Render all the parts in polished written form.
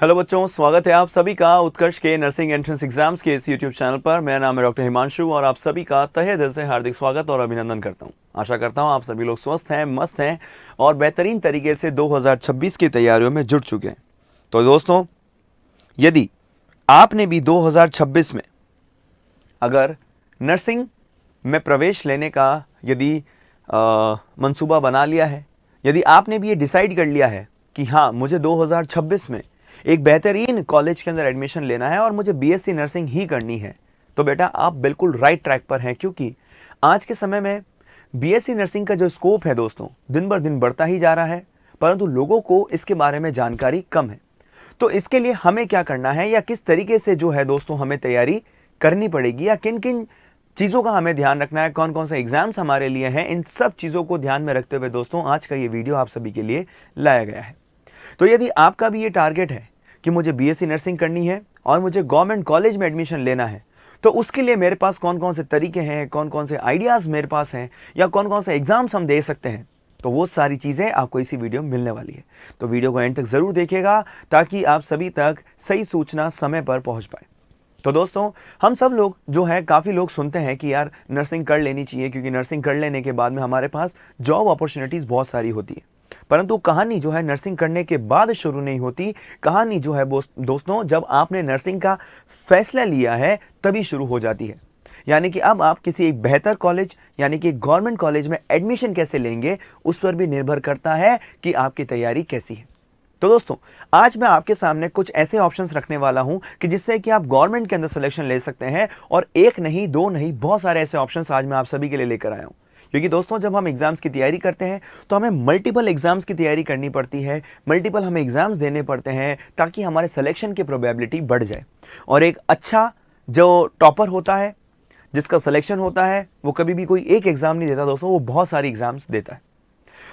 Hello बच्चों, स्वागत है आप सभी का उत्कर्ष के नर्सिंग एंट्रेंस एग्जाम्स के इस यूट्यूब चैनल पर। मेरा नाम है डॉक्टर हिमांशु और आप सभी का तहे दिल से हार्दिक स्वागत और अभिनंदन करता हूं। आशा करता हूं आप सभी लोग स्वस्थ हैं, मस्त हैं और बेहतरीन तरीके से 2026 की तैयारियों में जुट चुके हैं। तो दोस्तों, यदि आपने भी 2026 में अगर नर्सिंग में प्रवेश लेने का यदि मंसूबा बना लिया है, यदि आपने भी ये डिसाइड कर लिया है कि हाँ, मुझे 2026 में एक बेहतरीन कॉलेज के अंदर एडमिशन लेना है और मुझे बीएससी नर्सिंग ही करनी है, तो बेटा आप बिल्कुल राइट ट्रैक पर हैं। क्योंकि आज के समय में बीएससी नर्सिंग का जो स्कोप है दोस्तों, दिन बर दिन बढ़ता ही जा रहा है, परंतु लोगों को इसके बारे में जानकारी कम है। तो इसके लिए हमें क्या करना है या किस तरीके से जो है दोस्तों हमें तैयारी करनी पड़ेगी या किन किन चीज़ों का हमें ध्यान रखना है, कौन कौन से एग्जाम्स हमारे लिए हैं, इन सब चीज़ों को ध्यान में रखते हुए दोस्तों आज का ये वीडियो आप सभी के लिए लाया गया है। तो यदि आपका भी ये टारगेट है कि मुझे बीएससी नर्सिंग करनी है और मुझे गवर्नमेंट कॉलेज में एडमिशन लेना है, तो उसके लिए मेरे पास कौन कौन से तरीके हैं, कौन कौन से आइडियाज़ मेरे पास हैं या कौन कौन से एग्जाम्स हम दे सकते हैं, तो वो सारी चीज़ें आपको इसी वीडियो में मिलने वाली है। तो वीडियो को एंड तक ज़रूर देखिएगा ताकि आप सभी तक सही सूचना समय पर पहुंच पाए। तो दोस्तों, हम सब लोग जो है काफ़ी लोग सुनते हैं कि यार नर्सिंग कर लेनी चाहिए, क्योंकि नर्सिंग कर लेने के बाद में हमारे पास जॉब अपॉर्चुनिटीज़ बहुत सारी होती है। परंतु कहानी जो है नर्सिंग करने के बाद शुरू नहीं होती। कहानी जो है दोस्तों, जब आपने नर्सिंग का फैसला लिया है तभी शुरू हो जाती है। यानी कि अब आप किसी एक बेहतर कॉलेज यानी कि गवर्नमेंट कॉलेज में एडमिशन कैसे लेंगे, उस पर भी निर्भर करता है कि आपकी तैयारी कैसी है। तो दोस्तों, आज मैं आपके सामने कुछ ऐसे ऑप्शंस रखने वाला हूं कि जिससे कि आप गवर्नमेंट के अंदर सिलेक्शन ले सकते हैं। और एक नहीं, दो नहीं, बहुत सारे ऐसे ऑप्शंस आज मैं आप सभी के लिए लेकर आया हूं। क्योंकि दोस्तों, जब हम एग्जाम्स की तैयारी करते हैं तो हमें मल्टीपल एग्जाम्स की तैयारी करनी पड़ती है, मल्टीपल हमें एग्जाम्स देने पड़ते हैं ताकि हमारे सिलेक्शन की प्रोबेबिलिटी बढ़ जाए। और एक अच्छा जो टॉपर होता है, जिसका सिलेक्शन होता है, वो कभी भी कोई एक एग्जाम नहीं देता दोस्तों, वो बहुत सारी एग्जाम्स देता है।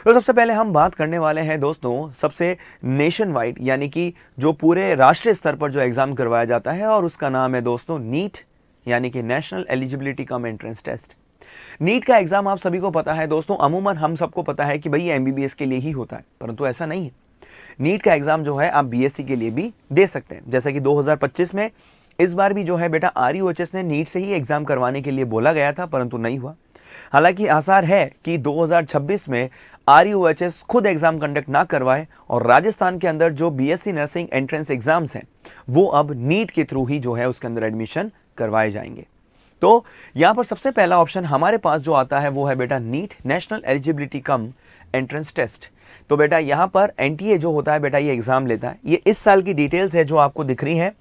तो सबसे पहले हम बात करने वाले हैं दोस्तों सबसे नेशन वाइड यानी कि जो पूरे राष्ट्रीय स्तर पर जो एग्जाम करवाया जाता है, और उसका नाम है दोस्तों नीट, यानी कि national eligibility cum entrance test. NEET का एग्जाम आप सभी को पता है दोस्तों, अमूमन हम सबको पता है कि भाई ये एमबीबीएस के लिए ही होता है, परंतु ऐसा नहीं है। नीट का एग्जाम जो है आप बीएससी के लिए भी दे सकते हैं। जैसा कि 2025 में इस बार भी जो है बेटा आरयूएचएस ने नीट से ही एग्जाम करवाने के लिए बोला गया था, परंतु नहीं हुआ। हालांकि आसार है कि 2026 में आरयूएचएस खुद एग्जाम कंडक्ट ना करवाए और राजस्थान के अंदर जो बीएससी नर्सिंग एंट्रेंस एग्जाम्स हैं वो अब नीट के थ्रू ही जो है उसके अंदर एडमिशन करवाए जाएंगे। तो यहां पर सबसे पहला ऑप्शन हमारे पास जो आता है वो है बेटा NEET, national eligibility cum entrance test. तो बेटा यहां पर एनटीए जो होता है बेटा ये एग्जाम लेता है। ये इस साल की डिटेल्स है जो आपको दिख रही है।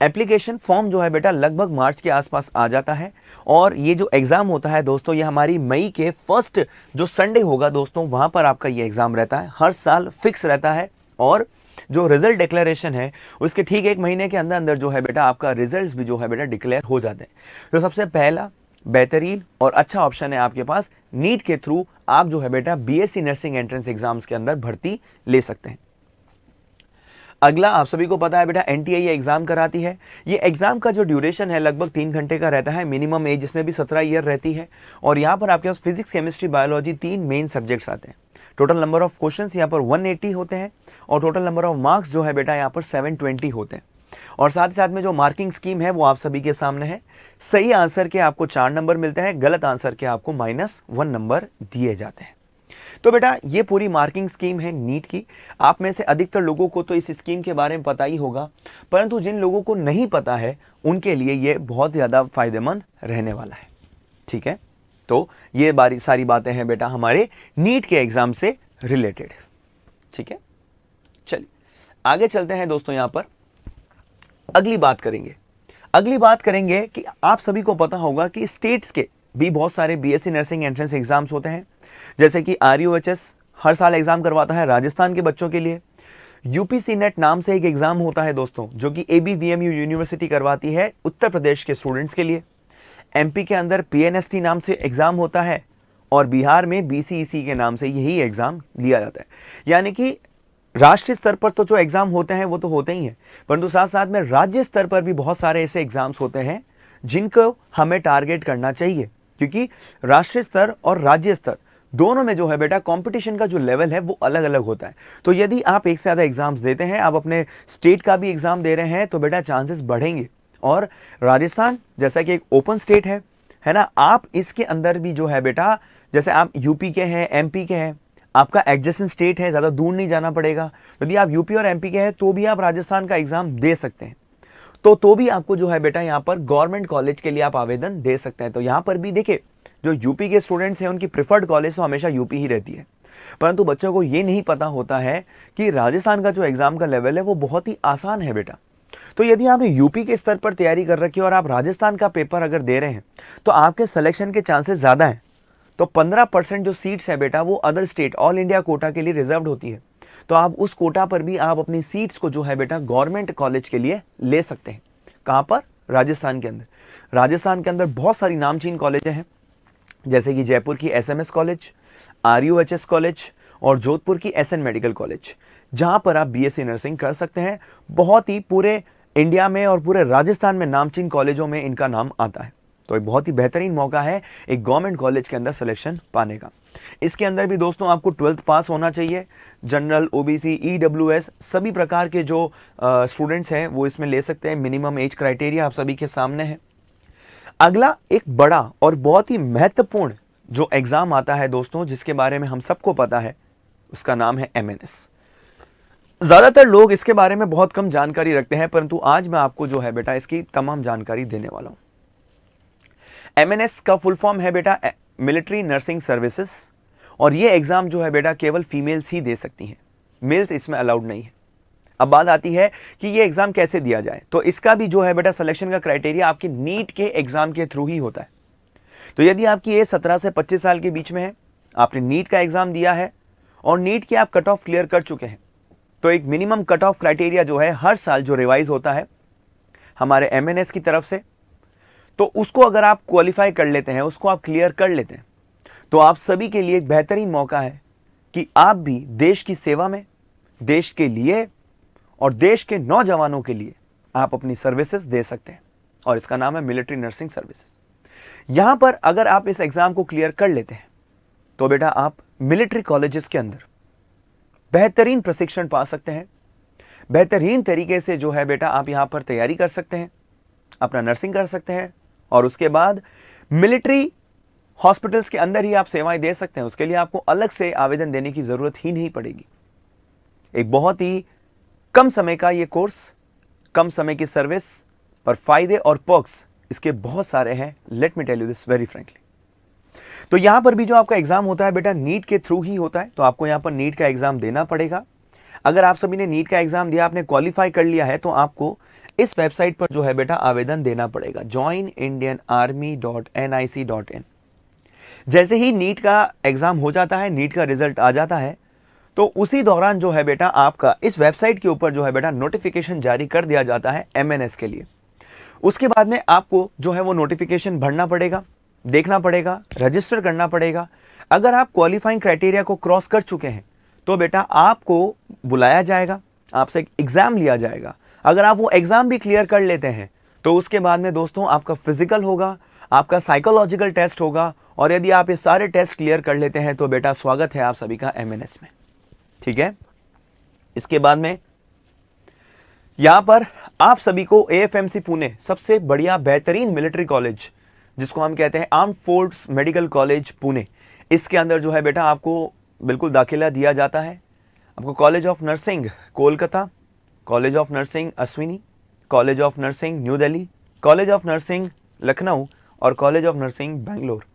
एप्लीकेशन फॉर्म जो है बेटा लगभग मार्च के आसपास आ जाता है और ये जो एग्जाम होता है दोस्तों, ये हमारी मई के फर्स्ट जो संडे होगा दोस्तों, वहां पर आपका ये एग्जाम रहता है। हर साल फिक्स रहता है और जो रिजल्ट डिक्लेरेशन है उसके ठीक एक महीने के अंदर अंदर जो है बेटा आपका रिजल्ट्स भी जो है बेटा डिक्लेयर हो जाते हैं। तो सबसे पहला बेहतरीन और अच्छा ऑप्शन है आपके पास, नीट के थ्रू आप जो है बेटा बीएससी नर्सिंग एंट्रेंस एग्जाम्स के अंदर भर्ती ले सकते हैं। अगला आप सभी को पता है बेटा एनटीए ये एग्जाम कराती है। ये एग्जाम का जो ड्यूरेशन है लगभग 3 घंटे का रहता है। मिनिमम एज इसमें भी 17 ईयर रहती है और यहाँ पर आपके पास physics, chemistry, biology 3 main subjects आते हैं। टोटल नंबर ऑफ क्वेश्चंस यहाँ पर 180 होते हैं और टोटल नंबर ऑफ मार्क्स जो है बेटा यहाँ पर 720 होते हैं। और साथ ही साथ में जो मार्किंग स्कीम है वो आप सभी के सामने है। सही आंसर के आपको 4 नंबर मिलते हैं, गलत आंसर के आपको -1 नंबर दिए जाते हैं। तो बेटा ये पूरी मार्किंग स्कीम है नीट की। आप में से अधिकतर लोगों को तो इस स्कीम के बारे में पता ही होगा, परंतु जिन लोगों को नहीं पता है उनके लिए ये बहुत ज़्यादा फायदेमंद रहने वाला है। ठीक है, तो ये सारी बातें हैं बेटा हमारे नीट के एग्जाम से रिलेटेड। ठीक है, चलिए आगे चलते हैं दोस्तों। यहां पर अगली बात करेंगे कि आप सभी को पता होगा कि स्टेट्स के भी बहुत सारे बीएससी नर्सिंग एंट्रेंस एग्जाम्स होते हैं। जैसे कि आरयूएचएस हर साल एग्जाम करवाता है राजस्थान के बच्चों के लिए। यूपीसी नेट नाम से एक एग्जाम होता है दोस्तों, जो कि एबीवीएमयू यूनिवर्सिटी करवाती है उत्तर प्रदेश के स्टूडेंट्स के लिए। एमपी के अंदर पीएनएसटी नाम से एग्जाम होता है और बिहार में बीसीईसी के नाम से यही एग्जाम लिया जाता है। यानी कि राष्ट्रीय स्तर पर तो जो एग्जाम होते हैं वो तो होते ही हैं, परंतु साथ साथ में राज्य स्तर पर भी बहुत सारे ऐसे एग्जाम्स होते हैं जिनको हमें टारगेट करना चाहिए, क्योंकि राष्ट्रीय स्तर और राज्य स्तर दोनों में जो है बेटा कंपटीशन का जो लेवल है वो अलग अलग होता है। तो यदि आप एक से ज़्यादा एग्जाम्स देते हैं, आप अपने स्टेट का भी एग्जाम दे रहे हैं, तो बेटा चांसेस बढ़ेंगे। और राजस्थान जैसा कि एक ओपन स्टेट है ना, आप इसके अंदर भी जो है बेटा, जैसे आप यूपी के हैं, एमपी के हैं, आपका एडजेसेंट स्टेट है, ज़्यादा दूर नहीं जाना पड़ेगा। यदि आप यूपी और एमपी के हैं तो भी आप राजस्थान का एग्जाम दे सकते हैं। तो भी आपको जो है बेटा यहाँ पर गवर्नमेंट कॉलेज के लिए आप आवेदन दे सकते हैं। तो यहाँ पर भी देखिए, जो यूपी के स्टूडेंट्स हैं उनकी प्रिफर्ड कॉलेज तो हमेशा यूपी ही रहती है, परंतु बच्चों को ये नहीं पता होता है कि राजस्थान का जो एग्जाम का लेवल है वो बहुत ही आसान है बेटा। तो यदि आपने यूपी के स्तर पर तैयारी कर रखी है और आप राजस्थान का पेपर अगर दे रहे हैं, तो आपके सिलेक्शन के चांसेस ज़्यादा हैं। तो 15% जो सीट्स है बेटा वो other state all India quota के लिए रिजर्व होती है। तो आप उस कोटा पर भी आप अपनी सीट्स को जो है बेटा गवर्नमेंट कॉलेज के लिए ले सकते हैं। कहाँ पर? राजस्थान के अंदर। राजस्थान के अंदर बहुत सारी नामचीन कॉलेजें हैं, जैसे कि जयपुर की एसएमएस कॉलेज, आरयूएचएस कॉलेज और जोधपुर की एसएन मेडिकल कॉलेज, जहां पर आप बीएससी नर्सिंग कर सकते हैं। बहुत ही पूरे इंडिया में और पूरे राजस्थान में नामचीन कॉलेजों में इनका नाम आता है। तो एक बहुत ही बेहतरीन मौका है एक गवर्नमेंट कॉलेज के अंदर सिलेक्शन पाने का। इसके अंदर भी दोस्तों आपको 12th पास होना चाहिए। जनरल, ओबीसी, ईडब्ल्यूएस सभी प्रकार के जो स्टूडेंट्स हैं वो इसमें ले सकते हैं। मिनिमम एज क्राइटेरिया आप सभी के सामने है। अगला एक बड़ा और बहुत ही महत्वपूर्ण जो एग्जाम आता है दोस्तों, जिसके बारे में हम सबको पता है, उसका नाम है एमएनएस। ज्यादातर लोग इसके बारे में बहुत कम जानकारी रखते हैं, परंतु आज मैं आपको जो है बेटा इसकी तमाम जानकारी देने वाला हूं। एमएनएस का फुल फॉर्म है बेटा मिलिट्री नर्सिंग सर्विसेज, और ये एग्जाम जो है बेटा केवल फीमेल्स ही दे सकती हैं, मेल्स इसमें अलाउड नहीं है। अब बात आती है कि ये एग्जाम कैसे दिया जाए। तो इसका भी जो है बेटा सिलेक्शन का क्राइटेरिया आपके नीट के एग्जाम के थ्रू ही होता है। तो यदि आपकी एज 17 से 25 साल के बीच में है, आपने नीट का एग्जाम दिया है और नीट के आप कट ऑफ क्लियर कर चुके हैं, तो एक मिनिमम कट ऑफ क्राइटेरिया जो है हर साल जो रिवाइज होता है हमारे एमएनएस की तरफ से, तो उसको अगर आप क्वालिफाई कर लेते हैं, उसको आप क्लियर कर लेते हैं, तो आप सभी के लिए एक बेहतरीन मौका है कि आप भी देश की सेवा में, देश के लिए और देश के नौजवानों के लिए आप अपनी सर्विसेज दे सकते हैं, और इसका नाम है मिलिट्री नर्सिंग सर्विसेज। यहां पर अगर आप इस एग्जाम को क्लियर कर लेते हैं, तो बेटा आप मिलिट्री कॉलेजेस के अंदर बेहतरीन प्रशिक्षण पा सकते हैं। बेहतरीन तरीके से जो है बेटा आप यहां पर तैयारी कर सकते हैं, अपना नर्सिंग कर सकते हैं, और उसके बाद मिलिट्री हॉस्पिटल्स के अंदर ही आप सेवाएं दे सकते हैं। उसके लिए आपको अलग से आवेदन देने की जरूरत ही नहीं पड़ेगी। एक बहुत ही कम समय का ये कोर्स, कम समय की सर्विस, पर फायदे और पर्क्स इसके बहुत सारे हैं। Let me tell you this very frankly. तो यहां पर भी जो आपका एग्जाम होता है बेटा नीट के थ्रू ही होता है, तो आपको यहां पर नीट का एग्जाम देना पड़ेगा। अगर आप सभी ने नीट का एग्जाम दिया, आपने क्वालिफाई कर लिया है, तो आपको इस वेबसाइट पर जो है बेटा आवेदन देना पड़ेगा, joinindianarmy.nic.in। जैसे ही नीट का एग्जाम हो जाता है, नीट का रिजल्ट आ जाता है, तो उसी दौरान जो है बेटा आपका इस वेबसाइट के ऊपर जो है बेटा नोटिफिकेशन जारी कर दिया जाता है एमएनएस के लिए। उसके बाद में आपको जो है वो नोटिफिकेशन भरना पड़ेगा, देखना पड़ेगा, रजिस्टर करना पड़ेगा। अगर आप क्वालिफाइंग क्राइटेरिया को क्रॉस कर चुके हैं, तो बेटा आपको बुलाया जाएगा, आपसे एक एग्जाम लिया जाएगा। अगर आप वो एग्जाम भी क्लियर कर लेते हैं, तो उसके बाद में दोस्तों आपका फिजिकल होगा, आपका साइकोलॉजिकल टेस्ट होगा, और यदि आप ये सारे टेस्ट क्लियर कर लेते हैं, तो बेटा स्वागत है आप सभी का एमएनएस में। ठीक है। इसके बाद में यहां पर आप सभी को एएफएमसी पुणे, सबसे बढ़िया बेहतरीन मिलिट्री कॉलेज जिसको हम कहते हैं arm force medical college Pune, इसके अंदर जो है बेटा आपको बिल्कुल दाखिला दिया जाता है। आपको college of nursing Kolkata, college of nursing Ashwini, college of nursing new Delhi, college of nursing Lucknow और कॉलेज ऑफ नर्सिंग बैंगलोर,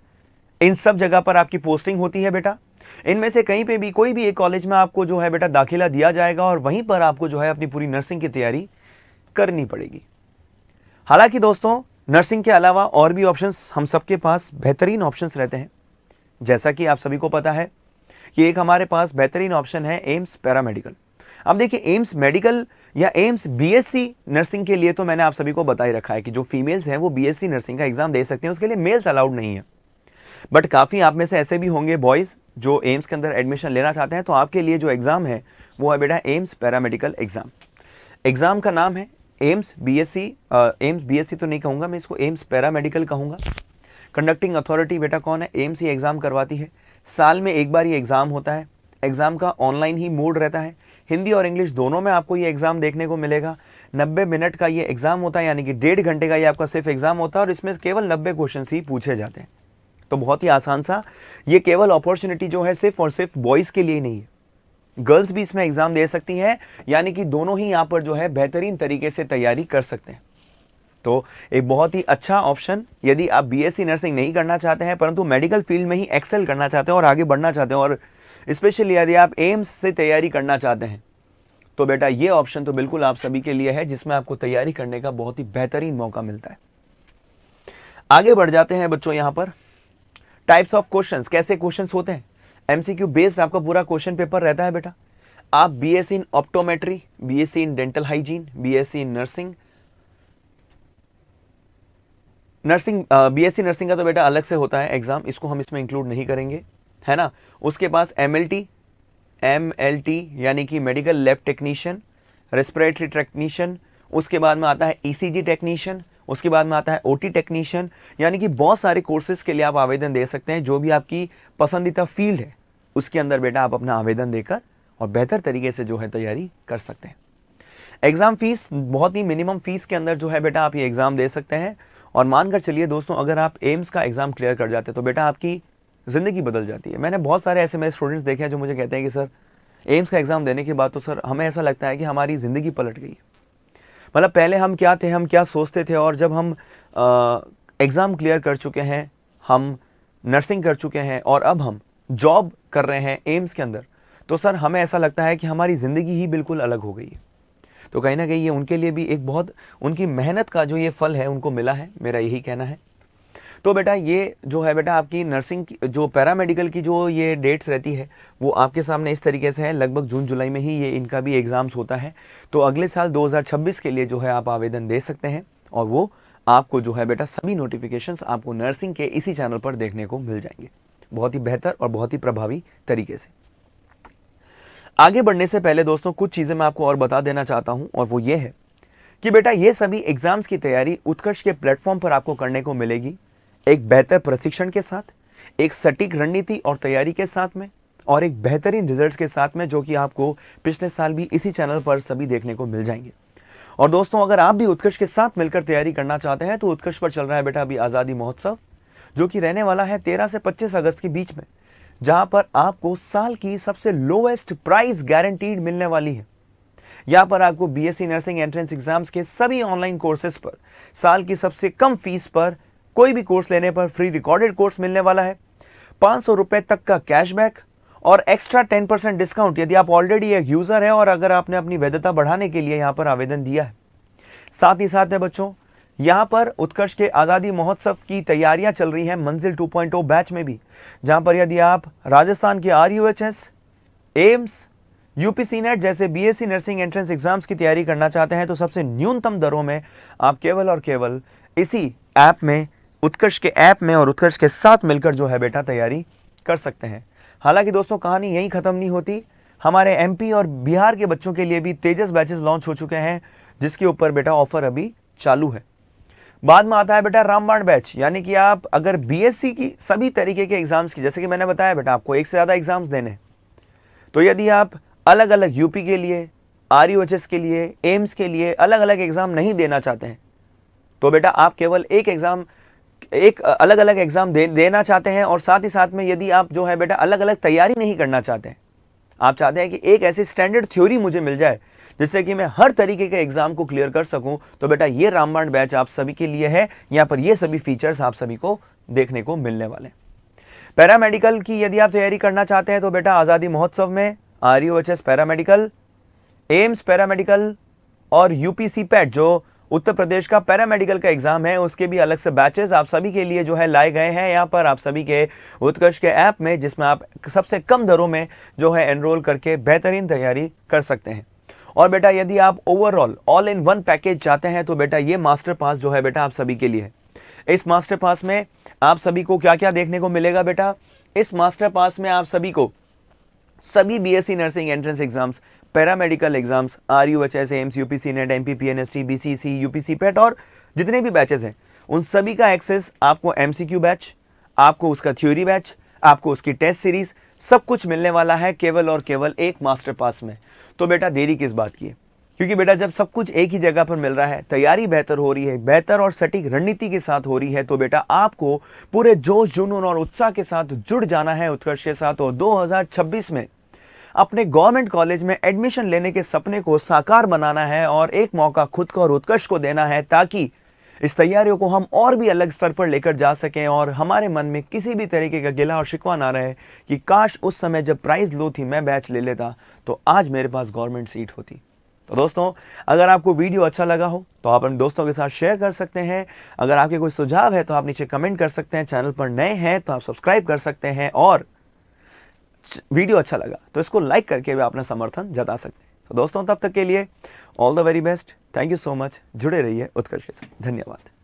इन सब जगह पर आपकी पोस्टिंग होती है बेटा। इनमें से कहीं पे भी कोई भी एक कॉलेज में आपको जो है बेटा दाखिला दिया जाएगा, और वहीं पर आपको जो है अपनी पूरी नर्सिंग की तैयारी करनी पड़ेगी। हालांकि दोस्तों नर्सिंग के अलावा और भी ऑप्शंस हम सबके पास बेहतरीन ऑप्शंस रहते हैं। जैसा कि आप सभी को पता है कि एक हमारे पास बेहतरीन ऑप्शन है एम्स पैरामेडिकल। अब देखिए एम्स मेडिकल या एम्स बीएससी नर्सिंग के लिए तो मैंने आप सभी को बता ही रखा है कि जो फीमेल्स हैं वो बीएससी नर्सिंग का एग्जाम दे सकते हैं, उसके लिए मेल्स अलाउड नहीं है। बट काफ़ी आप में से ऐसे भी होंगे बॉयज़ जो एम्स के अंदर एडमिशन लेना चाहते हैं, तो आपके लिए जो एग्ज़ाम है वो है बेटा एम्स पैरामेडिकल एग्ज़ाम। एग्ज़ाम का नाम है एम्स बीएससी तो नहीं कहूँगा मैं, इसको एम्स पैरामेडिकल कहूँगा। कंडक्टिंग अथॉरिटी बेटा कौन है? एम्स ही एग्ज़ाम करवाती है। साल में एक बार ये एग्ज़ाम होता है। एग्ज़ाम का ऑनलाइन ही मोड रहता है। हिंदी और इंग्लिश दोनों में आपको ये एग्ज़ाम देखने को मिलेगा। 90 मिनट का ये एग्ज़ाम होता है, यानी कि 1.5 घंटे का ये आपका सिर्फ एग्ज़ाम होता है और इसमें केवल 90 क्वेश्चन ही पूछे जाते हैं। तो बहुत ही आसान सा, ये केवल अपॉर्चुनिटी जो है सिर्फ और सिर्फ बॉयज़ के लिए ही नहीं है, गर्ल्स भी इसमें एग्ज़ाम दे सकती हैं, यानी कि दोनों ही यहाँ पर जो है बेहतरीन तरीके से तैयारी कर सकते हैं। तो एक बहुत ही अच्छा ऑप्शन, यदि आप बीएससी नर्सिंग नहीं करना चाहते हैं परंतु मेडिकल फील्ड में ही एक्सेल करना चाहते हैं और आगे बढ़ना चाहते हैं, और स्पेशली यदि आप एम्स से तैयारी करना चाहते हैं, तो बेटा ये ऑप्शन तो बिल्कुल आप सभी के लिए है, जिसमें आपको तैयारी करने का बहुत ही बेहतरीन मौका मिलता है। आगे बढ़ जाते हैं बच्चों। यहाँ पर टाइप्स ऑफ क्वेश्चंस, कैसे क्वेश्चंस होते हैं, एमसीक्यू बेस्ड आपका पूरा क्वेश्चन पेपर रहता है बेटा। आप BSc in optometry, BSc in dental hygiene, BSc in nursing, BSc nursing का तो बेटा अलग से होता है एग्जाम, इसको हम इसमें इंक्लूड नहीं करेंगे, है ना। उसके पास एमएलटी यानी कि medical lab technician, respiratory technician, उसके बाद में आता है ईसीजी टेक्नीशियन, उसके बाद में आता है ओटी टेक्नीशियन, यानी कि बहुत सारे कोर्सेज के लिए आप आवेदन दे सकते हैं। जो भी आपकी पसंदीदा फील्ड है उसके अंदर बेटा आप अपना आवेदन देकर और बेहतर तरीके से जो है तैयारी कर सकते हैं। एग्जाम फीस बहुत ही मिनिमम फीस के अंदर जो है बेटा आप ये एग्जाम दे सकते हैं। और मानकर चलिए दोस्तों, अगर आप एम्स का एग्जाम क्लियर कर जाते हैं तो बेटा आपकी ज़िंदगी बदल जाती है। मैंने बहुत सारे ऐसे मेरे स्टूडेंट्स देखे हैं जो मुझे कहते हैं कि सर एम्स का एग्ज़ाम देने के बाद तो सर हमें ऐसा लगता है कि हमारी ज़िंदगी पलट गई। मतलब पहले हम क्या थे, हम क्या सोचते थे, और जब हम एग्ज़ाम क्लियर कर चुके हैं, हम नर्सिंग कर चुके हैं और अब हम जॉब कर रहे हैं एम्स के अंदर, तो सर हमें ऐसा लगता है कि हमारी ज़िंदगी ही बिल्कुल अलग हो गई है। तो कहीं ना कहीं ये उनके लिए भी एक बहुत, उनकी मेहनत का जो ये फल है उनको मिला है, मेरा यही कहना है। तो बेटा ये जो है बेटा आपकी नर्सिंग की जो पैरामेडिकल की जो ये डेट्स रहती है वो आपके सामने इस तरीके से है। लगभग जून जुलाई में ही ये इनका भी एग्ज़ाम्स होता है। तो अगले साल 2026 के लिए जो है आप आवेदन दे सकते हैं और वो आपको जो है बेटा सभी नोटिफिकेशंस आपको नर्सिंग के इसी चैनल पर देखने को मिल जाएंगे, बहुत ही बेहतर और बहुत ही प्रभावी तरीके से। आगे बढ़ने से पहले दोस्तों कुछ चीज़ें मैं आपको और बता देना चाहता हूँ, और वो ये है कि बेटा ये सभी एग्जाम्स की तैयारी उत्कर्ष के प्लेटफॉर्म पर आपको करने को मिलेगी, एक बेहतर प्रशिक्षण के साथ, एक सटीक रणनीति और तैयारी के साथ में, और एक बेहतरीन रिजल्ट्स के साथ में, जो कि आपको पिछले साल भी इसी चैनल पर सभी देखने को मिल जाएंगे। और दोस्तों अगर आप भी उत्कर्ष के साथ मिलकर तैयारी करना चाहते हैं तो उत्कर्ष पर चल रहा है बेटा अभी आज़ादी महोत्सव, जो कि रहने वाला है 13 से 25 अगस्त के बीच में, जहां पर आपको साल की सबसे लोएस्ट प्राइस गारंटीड मिलने वाली है। यहाँ पर आपको बीएससी नर्सिंग एंट्रेंस एग्जाम्स के सभी ऑनलाइन कोर्सेज पर साल की सबसे कम फीस पर कोई भी कोर्स लेने पर फ्री रिकॉर्डेड कोर्स मिलने वाला है, 500 रुपए तक का कैशबैक और एक्स्ट्रा 10% डिस्काउंट यदि आप ऑलरेडी एक यूजर है और अगर आपने अपनी वैधता बढ़ाने के लिए यहाँ पर आवेदन दिया है। साथ ही साथ में बच्चों यहाँ पर उत्कर्ष के आज़ादी महोत्सव की तैयारियां चल रही हैं मंजिल 2.0 बैच में भी, जहां पर यदि आप राजस्थान के RUHS, एम्स, यूपीसी नेट जैसे बीएससी नर्सिंग एंट्रेंस एग्जाम्स की तैयारी करना चाहते हैं तो सबसे न्यूनतम दरों में आप केवल और केवल इसी ऐप में, उत्कर्ष के ऐप में और उत्कर्ष के साथ मिलकर जो है बेटा तैयारी कर सकते हैं। हालांकि दोस्तों कहानी यहीं ख़त्म नहीं होती, हमारे एमपी और बिहार के बच्चों के लिए भी तेजस बैचेस लॉन्च हो चुके हैं, जिसके ऊपर बेटा ऑफर अभी चालू है। बाद में आता है बेटा रामबाण बैच, यानी कि आप अगर बीएससी की सभी तरीके के एग्जाम्स की, जैसे कि मैंने बताया बेटा आपको एक से ज़्यादा एग्जाम्स देने हैं, तो यदि आप अलग अलग यूपी के लिए, RUHS के लिए, एम्स के लिए अलग अलग एग्जाम नहीं देना चाहते हैं, तो बेटा आप केवल एक अलग अलग एग्जाम देना चाहते हैं, और साथ ही साथ में यदि आप जो है बेटा अलग अलग तैयारी नहीं करना चाहते हैं, आप चाहते हैं कि एक ऐसी स्टैंडर्ड थ्योरी मुझे मिल जाए जिससे कि मैं हर तरीके के एग्जाम को क्लियर कर सकूं, तो बेटा ये रामबाण बैच आप सभी के लिए है। यहाँ पर ये सभी फीचर्स आप सभी को देखने को मिलने वाले हैं। पैरामेडिकल की यदि आप तैयारी करना चाहते हैं तो बेटा आज़ादी महोत्सव में RUHS पैरामेडिकल, एम्स पैरामेडिकल और यूपीसी पैट जो उत्तर प्रदेश का पैरामेडिकल का एग्जाम है, उसके भी अलग से बैचेस आप सभी के लिए जो है लाए गए हैं यहाँ पर आप सभी के उत्कर्ष के ऐप में, जिसमें आप सबसे कम दरों में जो है एनरोल करके बेहतरीन तैयारी कर सकते हैं। और बेटा यदि आप overall all in one package चाहते हैं तो बेटा ये मास्टर पास जो है बेटा आप सभी के लिए है। इस मास्टर पास में आप सभी को क्या क्या देखने को मिलेगा बेटा, इस मास्टर पास में आप सभी को सभी BSc nursing entrance exams, paramedical exams, RUHS, AIIMS, UPC NET, MPPNST, BCC, UPC PET और जितने भी बैचेस हैं उन सभी का एक्सेस आपको MCQ बैच, आपको उसका थ्योरी बैच, आपको उसकी टेस्ट सीरीज सब कुछ मिलने वाला है केवल और केवल एक मास्टर पास में। तो बेटा देरी किस बात की है, क्योंकि बेटा जब सब कुछ एक ही जगह पर मिल रहा है, तैयारी बेहतर हो रही है, बेहतर और सटीक रणनीति के साथ हो रही है, तो बेटा आपको पूरे जोश जुनून और उत्साह के साथ जुड़ जाना है उत्कर्ष के साथ और 2026 में अपने गवर्नमेंट कॉलेज में एडमिशन लेने के सपने को साकार बनाना है और एक मौका खुद को और उत्कर्ष को देना है, ताकि इस तैयारियों को हम और भी अलग स्तर पर लेकर जा सकें और हमारे मन में किसी भी तरीके का गिला और शिकवा ना रहे कि काश उस समय जब प्राइस लो थी मैं बैच ले लेता तो आज मेरे पास गवर्नमेंट सीट होती। तो दोस्तों, अगर आपको वीडियो अच्छा लगा हो तो आप अपने दोस्तों के साथ शेयर कर सकते हैं। अगर आपके कोई सुझाव है तो आप नीचे कमेंट कर सकते हैं। चैनल पर नए हैं तो आप सब्सक्राइब कर सकते हैं और वीडियो अच्छा लगा तो इसको लाइक करके भी अपना समर्थन जता सकते हैं। तो दोस्तों, तब तक के लिए all the very best. Thank you so much. जुड़े रहिए उत्कर्ष के साथ। धन्यवाद।